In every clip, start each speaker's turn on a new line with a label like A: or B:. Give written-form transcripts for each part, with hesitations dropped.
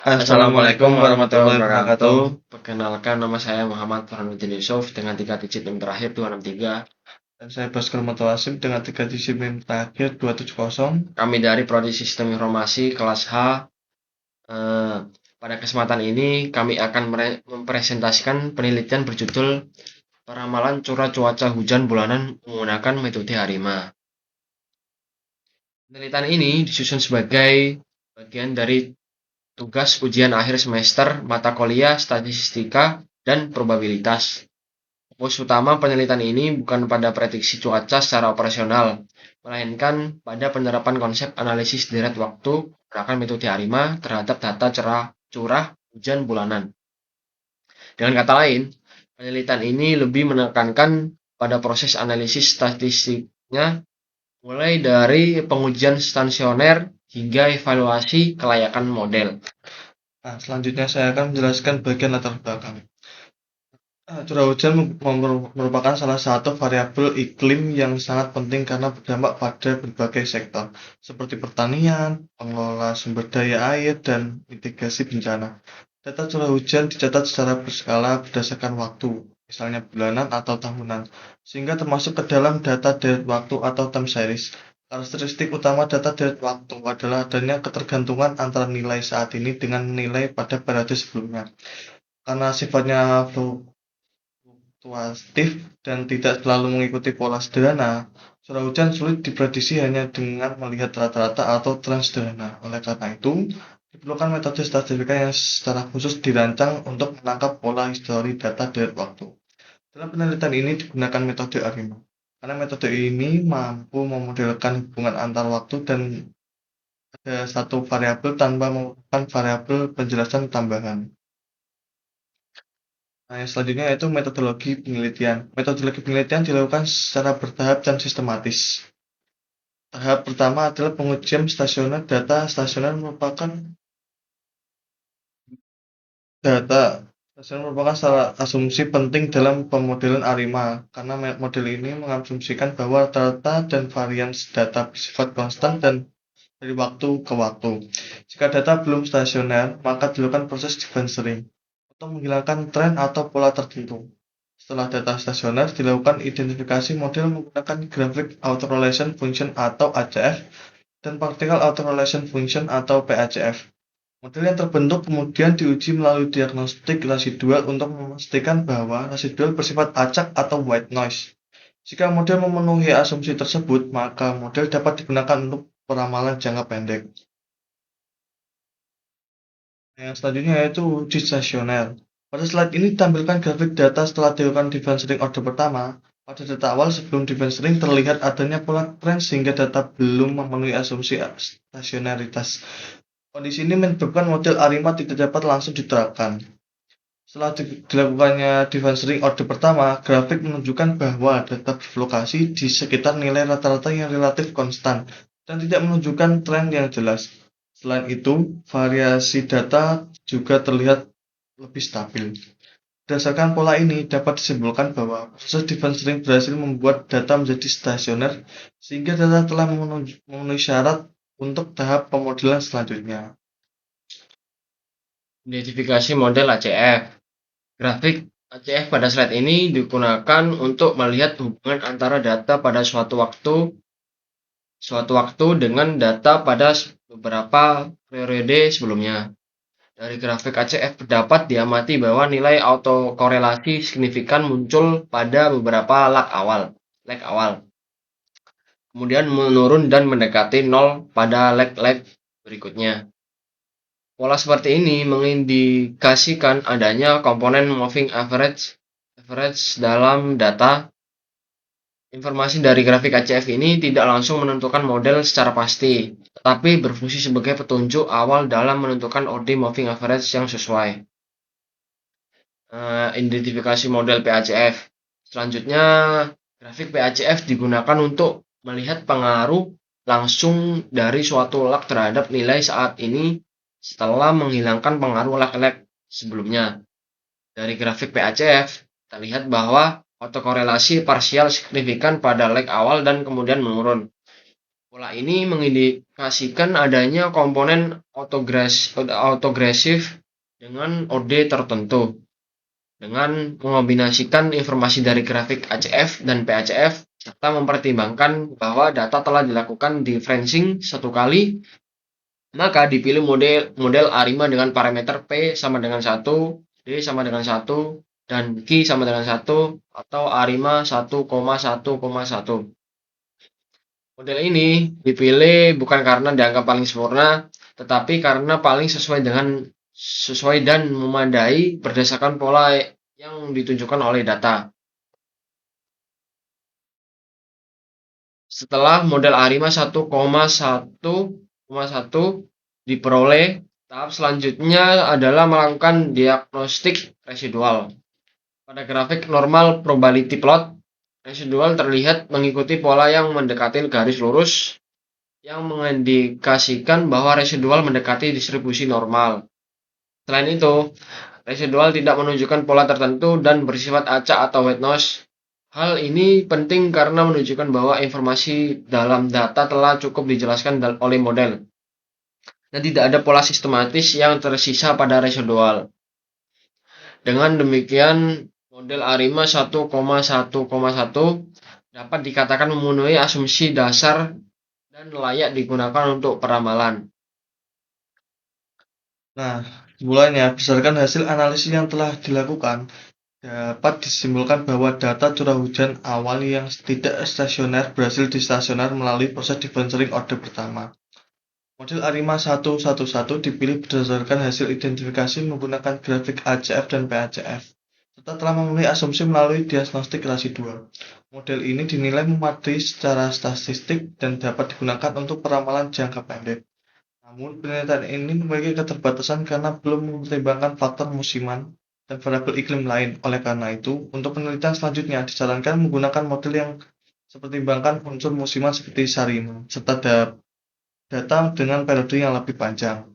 A: Assalamualaikum warahmatullahi wabarakatuh. Perkenalkan, nama saya Muhammad Farhanuddin Yusuf dengan 3 digit NIM terakhir 263.
B: Dan saya Baskar Mutawasim dengan 3 digit NIM terakhir 270.
A: Kami dari Prodi Sistem Informasi kelas H. Pada kesempatan ini kami akan mempresentasikan penelitian berjudul Peramalan Curah Cuaca Hujan Bulanan menggunakan metode ARIMA. Penelitian ini disusun sebagai bagian dari tugas ujian akhir semester mata kuliah statistika dan probabilitas. Fokus utama penelitian ini bukan pada prediksi cuaca secara operasional, melainkan pada penerapan konsep analisis deret waktu menggunakan metode ARIMA terhadap data curah hujan bulanan. Dengan kata lain, penelitian ini lebih menekankan pada proses analisis statistiknya, mulai dari pengujian stasioner hingga evaluasi kelayakan model.
B: Nah, selanjutnya saya akan menjelaskan bagian latar belakang. Curah hujan merupakan salah satu variabel iklim yang sangat penting karena berdampak pada berbagai sektor, seperti pertanian, pengelola sumber daya air, dan mitigasi bencana. Data curah hujan dicatat secara berskala berdasarkan waktu, misalnya bulanan atau tahunan, sehingga termasuk ke dalam data deret waktu atau time series. Karakteristik utama data deret waktu adalah adanya ketergantungan antara nilai saat ini dengan nilai pada periode sebelumnya. Karena sifatnya fluktuatif dan tidak selalu mengikuti pola sederhana, curah hujan sulit diprediksi hanya dengan melihat rata-rata atau tren sederhana. Oleh karena itu, diperlukan metode statistika yang secara khusus dirancang untuk menangkap pola histori data deret waktu. Dalam penelitian ini digunakan metode ARIMA, karena metode ini mampu memodelkan hubungan antar waktu dan ada satu variabel tanpa memerlukan variabel penjelasan tambahan. Nah, yang selanjutnya yaitu metodologi penelitian. Metodologi penelitian dilakukan secara bertahap dan sistematis. Tahap pertama adalah pengujian stasioner. Data stasioner merupakan salah asumsi penting dalam pemodelan ARIMA, karena model ini mengasumsikan bahwa rata-rata dan varians data bersifat konstan dan dari waktu ke waktu. Jika data belum stasioner, maka dilakukan proses differencing untuk menghilangkan tren atau pola tertentu. Setelah data stasioner, dilakukan identifikasi model menggunakan Graphic Autocorrelation Function atau ACF dan Particle Autocorrelation Function atau PACF. Model yang terbentuk kemudian diuji melalui diagnostik residual untuk memastikan bahwa residual bersifat acak atau white noise. Jika model memenuhi asumsi tersebut, maka model dapat digunakan untuk peramalan jangka pendek. Yang selanjutnya yaitu uji stasioner. Pada slide ini ditampilkan grafik data setelah dilakukan differencing order pertama. Pada data awal sebelum differencing terlihat adanya pola tren sehingga data belum memenuhi asumsi stasionaritas. Kondisi ini menyebabkan model ARIMA tidak dapat langsung diterapkan. Setelah dilakukannya differencing order pertama, grafik menunjukkan bahwa data berlokasi di sekitar nilai rata-rata yang relatif konstan dan tidak menunjukkan tren yang jelas. Selain itu, variasi data juga terlihat lebih stabil. Berdasarkan pola ini, dapat disimpulkan bahwa proses differencing berhasil membuat data menjadi stasioner, sehingga data telah memenuhi syarat untuk tahap pemodelan selanjutnya.
A: Identifikasi model ACF. Grafik ACF pada slide ini digunakan untuk melihat hubungan antara data pada suatu waktu dengan data pada beberapa periode sebelumnya. Dari grafik ACF dapat diamati bahwa nilai autokorelasi signifikan muncul pada beberapa lag awal. Kemudian menurun dan mendekati 0 pada lag berikutnya. Pola seperti ini mengindikasikan adanya komponen moving average dalam data. Informasi dari grafik ACF ini tidak langsung menentukan model secara pasti, tetapi berfungsi sebagai petunjuk awal dalam menentukan order moving average yang sesuai. Identifikasi model PACF. Selanjutnya, grafik PACF digunakan untuk melihat pengaruh langsung dari suatu lag terhadap nilai saat ini setelah menghilangkan pengaruh lag sebelumnya. Dari grafik PACF, terlihat bahwa autokorelasi parsial signifikan pada lag awal dan kemudian menurun. Pola ini mengindikasikan adanya komponen autogresif dengan OD tertentu. Dengan mengombinasikan informasi dari grafik ACF dan PACF, serta mempertimbangkan bahwa data telah dilakukan differencing satu kali, maka dipilih model ARIMA dengan parameter P sama dengan 1, D sama dengan 1, dan Q sama dengan 1, atau ARIMA 1,1,1. Model ini dipilih bukan karena dianggap paling sempurna, tetapi karena paling sesuai dan memadai berdasarkan pola yang ditunjukkan oleh data. Setelah model ARIMA 1,1,1 diperoleh, tahap selanjutnya adalah melakukan diagnostik residual. Pada grafik normal probability plot, residual terlihat mengikuti pola yang mendekati garis lurus yang mengindikasikan bahwa residual mendekati distribusi normal. Selain itu, residual tidak menunjukkan pola tertentu dan bersifat acak atau white noise. Hal ini penting karena menunjukkan bahwa informasi dalam data telah cukup dijelaskan oleh model, dan tidak ada pola sistematis yang tersisa pada residual. Dengan demikian, model ARIMA 1,1,1 dapat dikatakan memenuhi asumsi dasar dan layak digunakan untuk peramalan.
B: Nah, mulainya berdasarkan hasil analisis yang telah dilakukan, dapat disimpulkan bahwa data curah hujan awal yang tidak stasioner berhasil distasioner melalui proses differential order pertama. Model ARIMA 111 dipilih berdasarkan hasil identifikasi menggunakan grafik ACF dan PACF, serta telah memenuhi asumsi melalui diagnostik residual. Model ini dinilai memadai secara statistik dan dapat digunakan untuk peramalan jangka pendek. Namun, penelitian ini memiliki keterbatasan karena belum mempertimbangkan faktor musiman dan variabel iklim lain. Oleh karena itu, untuk penelitian selanjutnya disarankan menggunakan model yang mempertimbangkan unsur musiman seperti SARIMA, serta data dengan periode yang lebih panjang.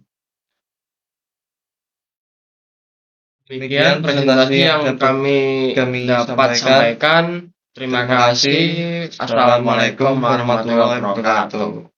A: Demikian presentasi yang kami dapat sampaikan. Terima kasih. Assalamualaikum warahmatullahi wabarakatuh.